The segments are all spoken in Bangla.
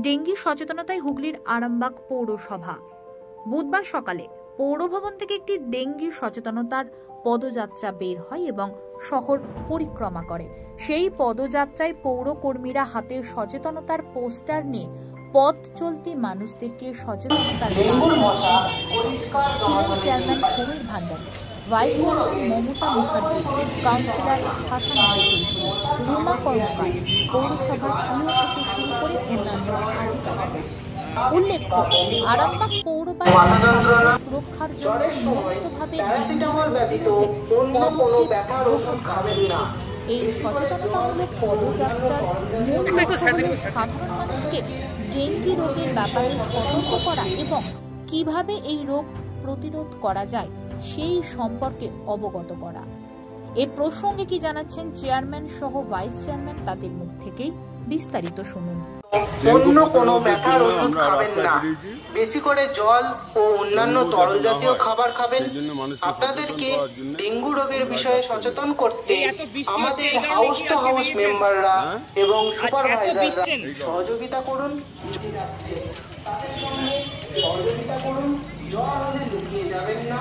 ডেঙ্গি সচেতনতায় হুগলির আরামবাগ পৌরসভা। বুধবার সকালে পৌরভবন থেকে একটি ডেঙ্গি সচেতনতার পদযাত্রা বের হয় এবং শহর পরিক্রমা করে। সেই পদযাত্রায় পৌরকর্মীরা হাতে সচেতনতার পোস্টার নিয়ে পথ চলতি মানুষদেরকে সচেতনতার ছিলেন chairman Samir Bhandari, vice chairman Mamata Mukherjee, councillor Hasan Chowdhury, Ruma Karmakar, পৌরসভার পিও থেকে শুরু করে অন্যান্য আধিকারিকরা। উল্লেখ্য, আরামবাগ পৌরপালিকা সুরক্ষার জন্য নিয়মিতভাবে এই সচেতনতামূলক পদযাত্রার মূল সাধারণ মানুষকে ডেঙ্গি রোগের ব্যাপারে সতর্ক করা এবং কিভাবে এই রোগ প্রতিরোধ করা যায় সেই সম্পর্কে অবগত করা। এ প্রসঙ্গে কি জানাচ্ছেন চেয়ারম্যান সহ ভাইস চেয়ারম্যান, তাদের মুখ থেকেই বিস্তারিত শুনুন। অন্য কোনো ব্যথার ওষুধ খাবেন না, বেশি করে জল ও অন্যান্য তরল জাতীয় খাবার খাবেন। আপনাদেরকে ডেঙ্গু রোগের বিষয়ে সচেতন করতে আমাদের হাউস টু হাউস মেম্বাররা এবং সুপারভাইজাররা সহযোগিতা করুন। জল হলে লুকিয়ে যাবেন না।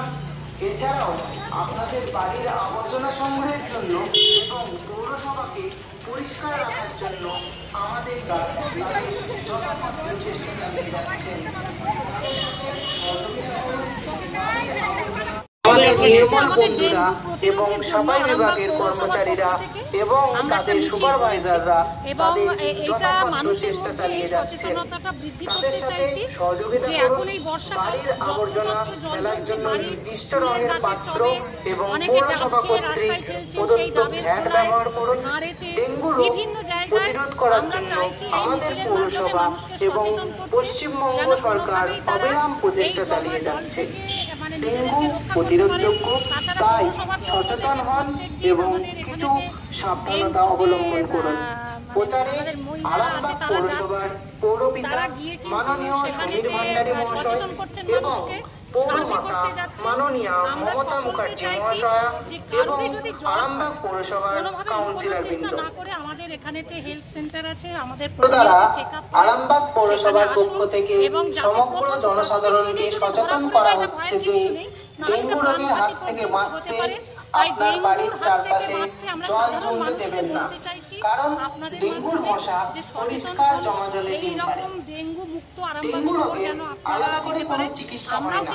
এছাড়াও আপনাদের বাড়ির আবর্জনা সংগ্রহের জন্য এবং পৌরসভাকে পরিষ্কার রাখার জন্য আমাদের যথাসাধ্য চেষ্টা চালিয়ে যাচ্ছেন। আমাদের নির্মল বন্ধুরা এবং সাফাই বিভাগের কর্মচারীরা এবং তাদের সুপারভাইজাররা তাদের যথাসাধ্য চেষ্টা চালিয়ে যাচ্ছেন। তাদের সাথে সহযোগিতা করুন। বাড়ির আবর্জনা ফেলার জন্য নির্দিষ্ট রঙের পাত্র এবং পৌরসভা কর্তৃক প্রদত্ত ভ্যান ব্যবহার করুন। ডেঙ্গু রোগ প্রতিরোধ করার জন্য আমাদের পৌরসভা এবং পশ্চিমবঙ্গ সরকার অবিরাম প্রচেষ্টা চালিয়ে যাচ্ছে। ডেঙ্গু প্রতিরোধযোগ্য, তাই সচেতন হন এবং কিছু সাবধানতা অবলম্বন করুন। প্রচারে আরামবাগ পৌরসভার পৌরপিতা মাননীয় সমীর ভান্ডারী মহাশয় এবং পৌরমাতা মাননীয়া মমতা মুখার্জি মহাশয়া এবং আরামবাগ পৌরসভার কাউন্সিলর বৃন্দ দ্বারা আরামবাগ পৌরসভার পক্ষ থেকে সমগ্র জনসাধারণকে সচেতন করা হচ্ছে যে ডেঙ্গু রোগের হাত থেকে বাঁচতে আপনার বাড়ির চারপাশে জল জমতে দেবেন না, কারণ ডেঙ্গুর মশা পরিষ্কার জমা জলে ডিম পাড়ে। ডেঙ্গু রোগের আলাদা করে কোনো চিকিৎসা হয় না,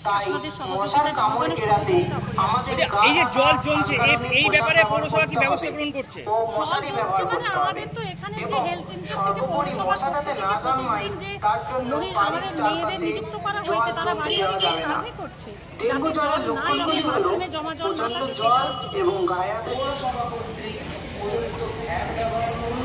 তাই মশার কামড় এড়াতে আমাদের এই যে জল জমছে এই ব্যাপারে পৌরসভা কি ব্যবস্থা গ্রহণ করছে? মশারি ব্যবহার করতে হবে এবং সর্বোপরি মশা যাতে না জন্মায় তার জন্য বাড়ির চারপাশে জল জমতে দেওয়া যাবে না। ডেঙ্গু জ্বরের লক্ষণগুলি হলো প্রচন্ড জ্বর এবং গায়ে হাতে। পৌরসভা কর্তৃক প্রদত্ত ভ্যান ব্যবহার করুন।